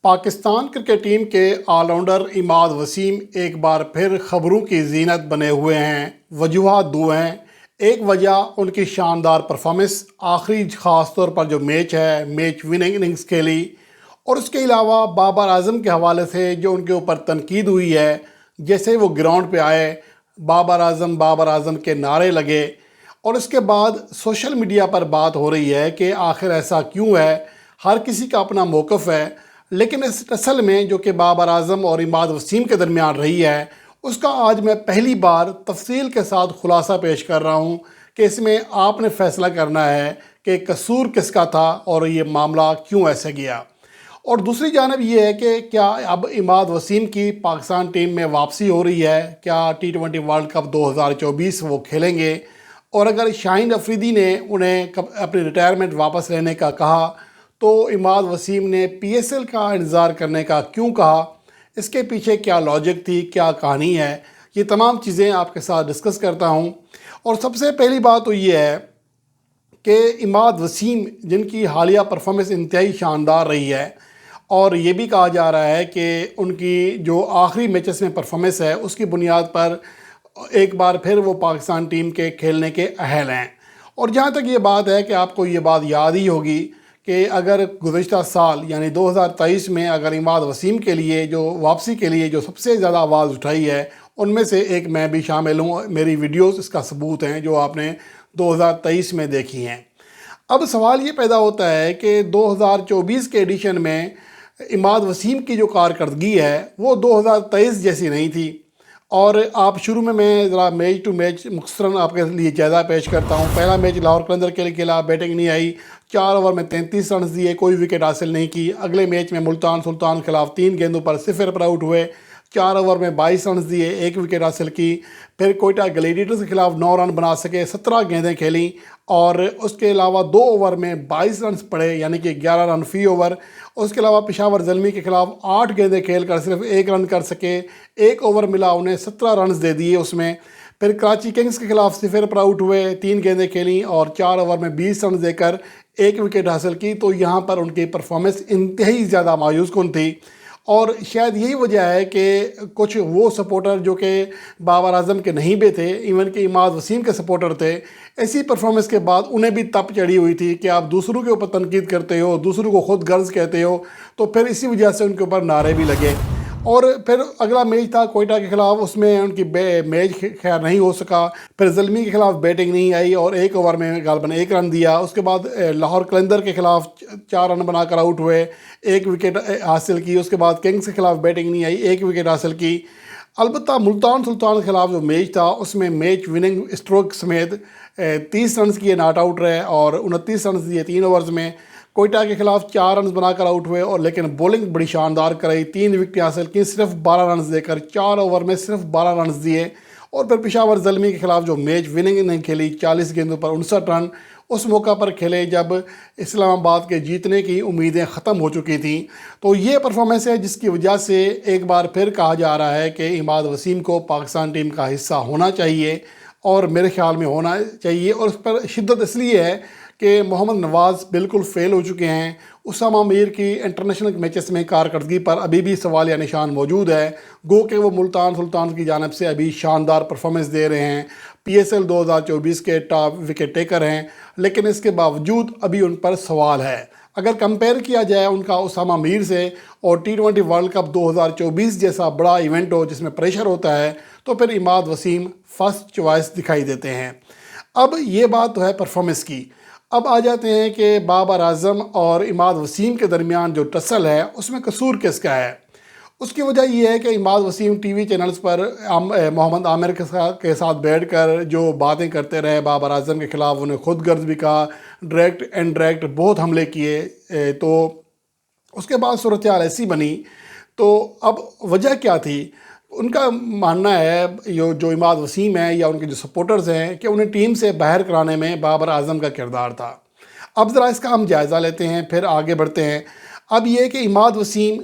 Pakistan cricket team کے all rounder اماد وسیم ایک بار پھر خبروں کی زینت بنے ہوئے ہیں۔ وجوہات دو ہیں۔ ایک وجہ ان کی شاندار پرفارمنس، آخری خاص طور پر جو میچ ہے، میچ وننگ اننگز کھیلی، اور اس کے علاوہ بابر اعظم کے حوالے سے جو ان کے اوپر تنقید ہوئی ہے، جیسے وہ گراؤنڈ پہ آئے بابر اعظم کے نعرے لگے، اور اس کے بعد سوشل میڈیا پر بات ہو رہی ہے کہ آخر ایسا کیوں ہے۔ ہر کسی کا اپنا موقف ہے، لیکن اس ٹسل میں جو کہ بابر اعظم اور اماد وسیم کے درمیان رہی ہے، اس کا آج میں پہلی بار تفصیل کے ساتھ خلاصہ پیش کر رہا ہوں کہ اس میں آپ نے فیصلہ کرنا ہے کہ قصور کس کا تھا اور یہ معاملہ کیوں ایسے گیا۔ اور دوسری جانب یہ ہے کہ کیا اب اماد وسیم کی پاکستان ٹیم میں واپسی ہو رہی ہے؟ کیا T20 ورلڈ کپ 2024 وہ کھیلیں گے؟ اور اگر شاہین افریدی نے انہیں اپنی ریٹائرمنٹ واپس لینے کا کہا تو اماد وسیم نے PSL کا انتظار کرنے کا کیوں کہا؟ اس کے پیچھے کیا لاجک تھی، کیا کہانی ہے؟ یہ تمام چیزیں آپ کے ساتھ ڈسکس کرتا ہوں۔ اور سب سے پہلی بات تو یہ ہے کہ اماد وسیم جن کی حالیہ پرفارمنس انتہائی شاندار رہی ہے، اور یہ بھی کہا جا رہا ہے کہ ان کی جو آخری میچز میں پرفارمنس ہے اس کی بنیاد پر ایک بار پھر وہ پاکستان ٹیم کے کھیلنے کے اہل ہیں۔ اور جہاں تک یہ بات ہے کہ آپ کو یہ بات یاد ہی ہوگی کہ اگر گزشتہ سال یعنی 2023 میں اگر اماد وسیم کے لیے جو واپسی کے لیے جو سب سے زیادہ آواز اٹھائی ہے، ان میں سے ایک میں بھی شامل ہوں، میری ویڈیوز اس کا ثبوت ہیں جو آپ نے 2023 میں دیکھی ہیں۔ اب سوال یہ پیدا ہوتا ہے کہ 2024 کے ایڈیشن میں اماد وسیم کی جو کارکردگی ہے وہ 2023 جیسی نہیں تھی۔ اور آپ شروع میں ذرا میچ ٹو میچ مختصراً آپ کے لیے جائزہ پیش کرتا ہوں۔ پہلا میچ لاہور قلندر کے لیے کھیلا، بیٹنگ نہیں آئی، 4 اوور میں 33 رنز دیے، کوئی وکٹ حاصل نہیں کی۔ اگلے میچ میں ملتان سلطان کے خلاف 3 گیندوں پر 0 پر آؤٹ ہوئے، 4 اوور میں 22 رنز دیے، 1 وکٹ حاصل کی۔ پھر کوئٹہ گلیڈیٹرز کے خلاف 9 رن بنا سکے، 17 گیندیں کھیلیں، اور اس کے علاوہ 2 اوور میں 22 رنز پڑے، یعنی کہ 11 رن فی اوور۔ اس کے علاوہ پشاور زلمی کے خلاف 8 گیندیں کھیل کر صرف 1 رن کر سکے، 1 اوور ملا انہیں، 17 رنز دے دیے اس میں۔ پھر کراچی کنگز کے خلاف 0 پر آؤٹ ہوئے، 3 گیندیں کھیلیں اور 4 اوور میں 20 رنز دے کر 1 وکٹ حاصل کی۔ تو یہاں پر ان کی پرفارمنس انتہائی زیادہ مایوس کن تھی، اور شاید یہی وجہ ہے کہ کچھ وہ سپورٹر جو کہ بابر اعظم کے نہیں بھی تھے، ایون کہ اماد وسیم کے سپورٹر تھے، ایسی پرفارمنس کے بعد انہیں بھی تپ چڑھی ہوئی تھی کہ آپ دوسروں کے اوپر تنقید کرتے ہو، دوسروں کو خود غرض کہتے ہو، تو پھر اسی وجہ سے ان کے اوپر نعرے بھی لگے۔ اور پھر اگلا میچ تھا کوئٹہ کے خلاف، اس میں ان کی میچ خیر نہیں ہو سکا۔ پھر زلمی کے خلاف بیٹنگ نہیں آئی اور 1 اوور میں غالباً 1 رن دیا۔ اس کے بعد لاہور قلندر کے خلاف 4 رن بنا کر آؤٹ ہوئے، 1 وکٹ حاصل کی۔ اس کے بعد کنگز کے خلاف بیٹنگ نہیں آئی، 1 وکٹ حاصل کی۔ البتہ ملتان سلطان کے خلاف جو میچ تھا اس میں میچ وننگ اسٹروک سمیت 30 رنز کیے، ناٹ آؤٹ رہے اور 29 رنز دیے 3 اوورز میں۔ کوئٹہ کے خلاف 4 رنز بنا کر آؤٹ ہوئے، اور لیکن بولنگ بڑی شاندار کرائی، 3 وکٹ حاصل کی صرف 12 رنز دے کر، 4 اوور میں صرف 12 رنز دیے۔ اور پھر پشاور زلمی کے خلاف جو میچ وننگ اننگ کھیلی، 40 گیندوں پر 59 رن اس موقع پر کھیلے جب اسلام آباد کے جیتنے کی امیدیں ختم ہو چکی تھیں۔ تو یہ پرفارمنس ہے جس کی وجہ سے ایک بار پھر کہا جا رہا ہے کہ اماد وسیم کو پاکستان ٹیم کا حصہ ہونا چاہیے، اور میرے خیال میں ہونا چاہیے۔ اور اس پر شدت اس لیے ہے کہ محمد نواز بالکل فیل ہو چکے ہیں۔ اسامہ میر کی انٹرنیشنل میچز میں کارکردگی پر ابھی بھی سوالیہ نشان موجود ہے، گو کہ وہ ملتان سلطان کی جانب سے ابھی شاندار پرفارمنس دے رہے ہیں، PSL 2024 کے ٹاپ وکٹ ٹیکر ہیں، لیکن اس کے باوجود ابھی ان پر سوال ہے۔ اگر کمپیئر کیا جائے ان کا اسامہ میر سے، اور T20 ورلڈ کپ 2024 جیسا بڑا ایونٹ ہو جس میں پریشر ہوتا ہے، تو پھر اماد وسیم فرسٹ چوائس دکھائی دیتے ہیں۔ اب یہ بات تو ہے پرفارمنس کی۔ اب آ جاتے ہیں کہ بابر اعظم اور اماد وسیم کے درمیان جو ٹسل ہے اس میں قصور کس کا ہے؟ اس کی وجہ یہ ہے کہ Imad Wasim TV channels پر محمد عامر کے ساتھ بیٹھ کر جو باتیں کرتے رہے، بابر اعظم کے خلاف انہیں خود غرض بھی کہا، ڈائریکٹ انڈائریکٹ بہت حملے کیے، تو اس کے بعد صورتحال ایسی بنی۔ تو اب وجہ کیا تھی؟ ان کا ماننا ہے جو اماد وسیم ہے یا ان کے جو سپورٹرز ہیں کہ انہیں ٹیم سے باہر کرانے میں بابر اعظم کا کردار تھا۔ اب ذرا اس کا ہم جائزہ لیتے ہیں، پھر آگے بڑھتے ہیں۔ اب یہ کہ اماد وسیم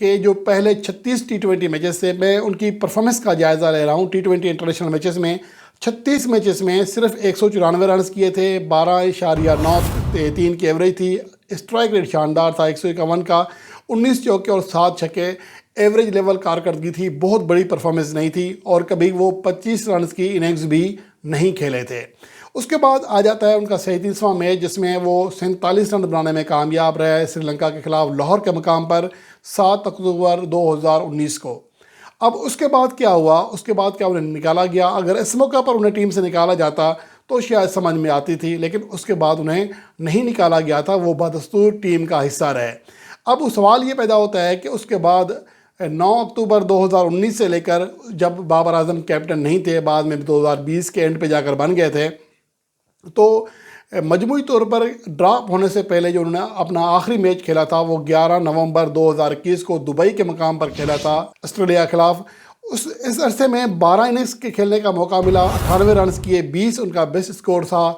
کے جو پہلے 36 T20 میچز سے میں ان کی پرفارمنس کا جائزہ لے رہا ہوں۔ T20 انٹرنیشنل میچز میں 36 میچز میں صرف 194 رنز کیے تھے، 12.93 کی ایوریج تھی، اسٹرائک ریٹ شاندار تھا 151 کا، 19 چوکے اور 7 چھکے، ایوریج لیول کارکردگی تھی، بہت بڑی پرفارمنس نہیں تھی، اور کبھی وہ 25 رنز کی اننگز بھی نہیں کھیلے تھے۔ اس کے بعد آ جاتا ہے ان کا 37واں میچ، جس میں وہ 47 رن بنانے میں کامیاب رہے سری لنکا کے خلاف لاہور کے مقام پر 7 اکتوبر 2019 کو۔ اب اس کے بعد کیا ہوا، اس کے بعد کیا انہیں نکالا گیا؟ اگر اس موقع پر انہیں ٹیم سے نکالا جاتا تو شاید سمجھ میں آتی تھی، لیکن اس کے بعد انہیں نہیں نکالا گیا تھا، وہ بدستور ٹیم کا حصہ رہے۔ اب وہ سوال یہ پیدا ہوتا ہے کہ اس کے بعد 9 اکتوبر 2019 سے لے کر جب بابر اعظم کیپٹن نہیں تھے، بعد میں 2020 کے اینڈ پہ جا کر بن گئے تھے، تو مجموعی طور پر ڈراپ ہونے سے پہلے جو انہوں نے اپنا آخری میچ کھیلا تھا وہ 11 نومبر 2021 کو دبئی کے مقام پر کھیلا تھا آسٹریلیا کے خلاف۔ اس عرصے میں 12 اننگز کے کھیلنے کا موقع ملا، 98 رنز کیے، 20 ان کا بیسٹ سکور تھا،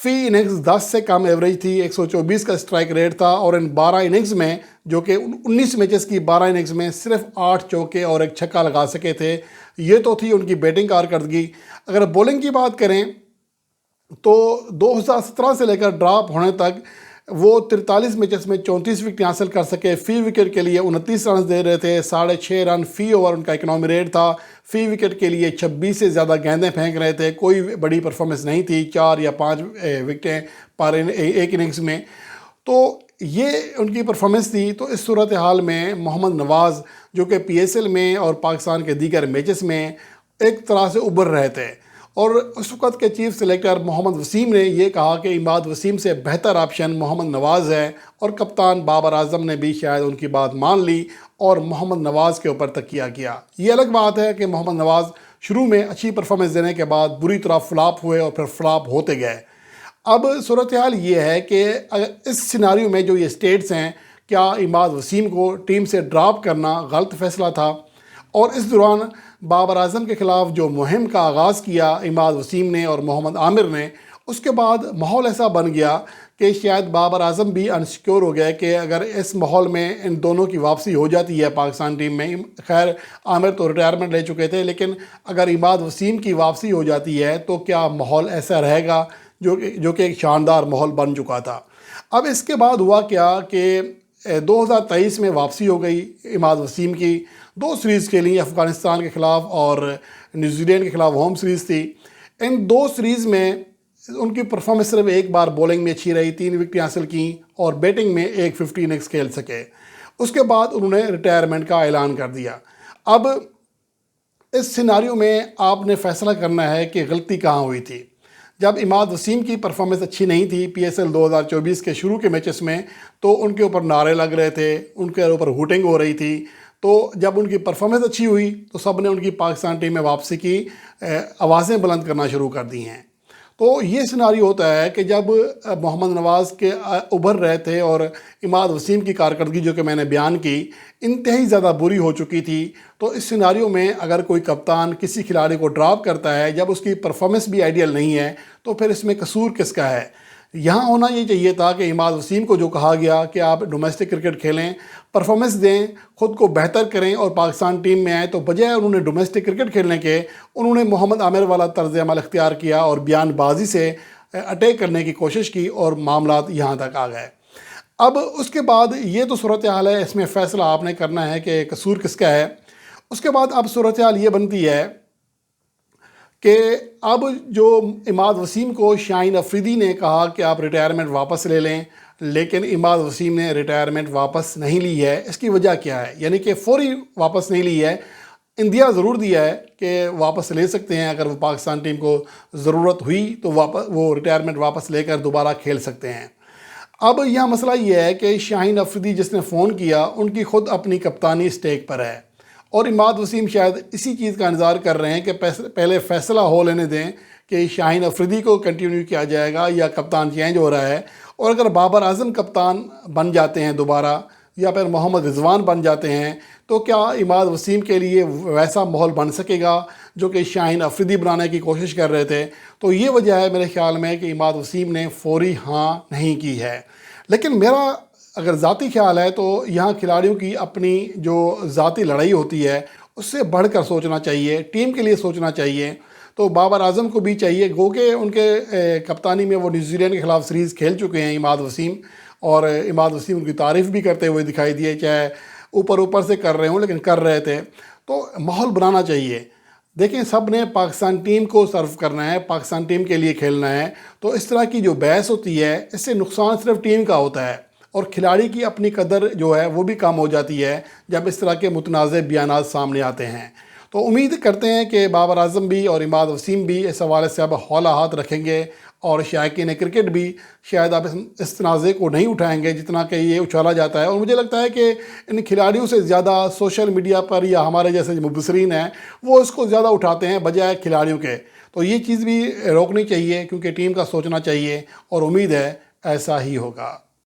فی اننگز 10 سے کم ایوریج تھی، 124 کا اسٹرائک ریٹ تھا، اور ان 12 اننگز میں، جو کہ 19 میچز کی 12 اننگز میں صرف 8 چوکے اور ایک چھکا لگا سکے تھے۔ یہ تو تھی ان کی بیٹنگ کارکردگی۔ اگر بولنگ کی بات کریں تو 2017 سے لے کر ڈراپ ہونے تک وہ 43 میچز میں 34 وکٹیں حاصل کر سکے، فی وکٹ کے لیے 29 رنز دے رہے تھے، 6.5 رن فی اوور ان کا اکنامی ریٹ تھا، فی وکٹ کے لیے 26 سے زیادہ گیندیں پھینک رہے تھے، کوئی بڑی پرفارمنس نہیں تھی، 4 یا 5 وکٹیں پر ایک اننگز میں، تو یہ ان کی پرفارمنس تھی۔ تو اس صورتحال میں محمد نواز، جو کہ پی ایس ایل میں اور پاکستان کے دیگر میچز میں ایک طرح سے ابھر رہے تھے، اور اس وقت کے چیف سلیکٹر محمد وسیم نے یہ کہا کہ اماد وسیم سے بہتر آپشن محمد نواز ہے، اور کپتان بابر اعظم نے بھی شاید ان کی بات مان لی اور محمد نواز کے اوپر تکیہ کیا۔ یہ الگ بات ہے کہ محمد نواز شروع میں اچھی پرفارمنس دینے کے بعد بری طرح فلاپ ہوئے اور پھر فلاپ ہوتے گئے۔ اب صورتحال یہ ہے کہ اس سیناریو میں جو یہ سٹیٹس ہیں، کیا اماد وسیم کو ٹیم سے ڈراپ کرنا غلط فیصلہ تھا؟ اور اس دوران بابر اعظم کے خلاف جو مہم کا آغاز کیا اماد وسیم نے اور محمد عامر نے، اس کے بعد ماحول ایسا بن گیا کہ شاید بابر اعظم بھی انسیکیور ہو گئے کہ اگر اس ماحول میں ان دونوں کی واپسی ہو جاتی ہے پاکستان ٹیم میں، خیر عامر تو ریٹائرمنٹ لے چکے تھے، لیکن اگر اماد وسیم کی واپسی ہو جاتی ہے تو کیا ماحول ایسا رہے گا جو کہ ایک شاندار ماحول بن چکا تھا۔ اب اس کے بعد ہوا کیا کہ 2023 میں واپسی ہو گئی اماد وسیم کی، 2 سیریز کے لیے، افغانستان کے خلاف اور نیوزی لینڈ کے خلاف ہوم سیریز تھی۔ ان 2 سیریز میں ان کی پرفارمنس صرف ایک بار بولنگ میں اچھی رہی، 3 وکٹیں حاصل کیں، اور بیٹنگ میں ایک 50 اننگز کھیل سکے۔ اس کے بعد انہوں نے ریٹائرمنٹ کا اعلان کر دیا۔ اب اس سیناریو میں آپ نے فیصلہ کرنا ہے کہ غلطی کہاں ہوئی تھی۔ جب اماد وسیم کی پرفارمنس اچھی نہیں تھی پی ایس ایل 2024 کے شروع کے میچز میں، تو ان کے اوپر نعرے لگ رہے تھے، ان کے اوپر ہوٹنگ ہو رہی تھی، تو جب ان کی پرفارمنس اچھی ہوئی تو سب نے ان کی پاکستان ٹیم میں واپسی کی آوازیں بلند کرنا شروع کر دی ہیں۔ تو یہ سیناریو ہوتا ہے کہ جب محمد نواز کے ابھر رہے تھے اور اماد وسیم کی کارکردگی جو کہ میں نے بیان کی انتہائی زیادہ بری ہو چکی تھی، تو اس سیناریو میں اگر کوئی کپتان کسی کھلاڑی کو ڈراپ کرتا ہے جب اس کی پرفارمنس بھی آئیڈیل نہیں ہے، تو پھر اس میں قصور کس کا ہے؟ یہاں ہونا یہ چاہیے تھا کہ اماد وسیم کو جو کہا گیا کہ آپ ڈومیسٹک کرکٹ کھیلیں، پرفارمنس دیں، خود کو بہتر کریں اور پاکستان ٹیم میں آئیں، تو بجائے انہوں نے ڈومیسٹک کرکٹ کھیلنے کے، انہوں نے محمد عامر والا طرز عمل اختیار کیا اور بیان بازی سے اٹیک کرنے کی کوشش کی، اور معاملات یہاں تک آ گئے۔ اب اس کے بعد یہ تو صورتحال ہے، اس میں فیصلہ آپ نے کرنا ہے کہ قصور کس کا ہے۔ اس کے بعد اب صورتحال یہ بنتی ہے کہ اب جو اماد وسیم کو شاہین افریدی نے کہا کہ آپ ریٹائرمنٹ واپس لے لیں، لیکن اماد وسیم نے ریٹائرمنٹ واپس نہیں لی ہے۔ اس کی وجہ کیا ہے؟ یعنی کہ فوری واپس نہیں لی ہے، اندیا ضرور دیا ہے کہ واپس لے سکتے ہیں، اگر وہ پاکستان ٹیم کو ضرورت ہوئی تو وہ ریٹائرمنٹ واپس لے کر دوبارہ کھیل سکتے ہیں۔ اب یہاں مسئلہ یہ ہے کہ شاہین افریدی جس نے فون کیا، ان کی خود اپنی کپتانی اسٹیک پر ہے، اور اماد وسیم شاید اسی چیز کا انتظار کر رہے ہیں کہ پہلے فیصلہ ہو لینے دیں کہ شاہین افریدی کو کنٹینیو کیا جائے گا یا کپتان چینج ہو رہا ہے، اور اگر بابر اعظم کپتان بن جاتے ہیں دوبارہ یا پھر محمد رضوان بن جاتے ہیں، تو کیا اماد وسیم کے لیے ویسا ماحول بن سکے گا جو کہ شاہین افریدی بنانے کی کوشش کر رہے تھے؟ تو یہ وجہ ہے میرے خیال میں کہ اماد وسیم نے فوری ہاں نہیں کی ہے۔ لیکن میرا اگر ذاتی خیال ہے تو یہاں کھلاڑیوں کی اپنی جو ذاتی لڑائی ہوتی ہے اس سے بڑھ کر سوچنا چاہیے، ٹیم کے لیے سوچنا چاہیے۔ تو بابر اعظم کو بھی چاہیے، گو کہ ان کے کپتانی میں وہ نیوزی لینڈ کے خلاف سیریز کھیل چکے ہیں اماد وسیم، اور اماد وسیم ان کی تعریف بھی کرتے ہوئے دکھائی دیے، چاہے اوپر سے کر رہے ہوں لیکن کر رہے تھے۔ تو ماحول بنانا چاہیے۔ دیکھیں سب نے پاکستان ٹیم کو سرو کرنا ہے، پاکستان ٹیم کے لیے کھیلنا ہے، تو اس طرح کی جو بحث ہوتی ہے اس سے نقصان صرف ٹیم کا ہوتا ہے، اور کھلاڑی کی اپنی قدر جو ہے وہ بھی کم ہو جاتی ہے جب اس طرح کے متنازع بیانات سامنے آتے ہیں۔ تو امید کرتے ہیں کہ بابر اعظم بھی اور اماد وسیم بھی اس حوالے سے اب ہولا ہاتھ رکھیں گے، اور شائقین کرکٹ بھی شاید اب اس تنازع کو نہیں اٹھائیں گے جتنا کہ یہ اچھالا جاتا ہے۔ اور مجھے لگتا ہے کہ ان کھلاڑیوں سے زیادہ سوشل میڈیا پر یا ہمارے جیسے مبصرین ہیں وہ اس کو زیادہ اٹھاتے ہیں بجائے کھلاڑیوں کے۔ تو یہ چیز بھی روکنی چاہیے، کیونکہ ٹیم کا سوچنا چاہیے، اور امید ہے ایسا ہی ہوگا۔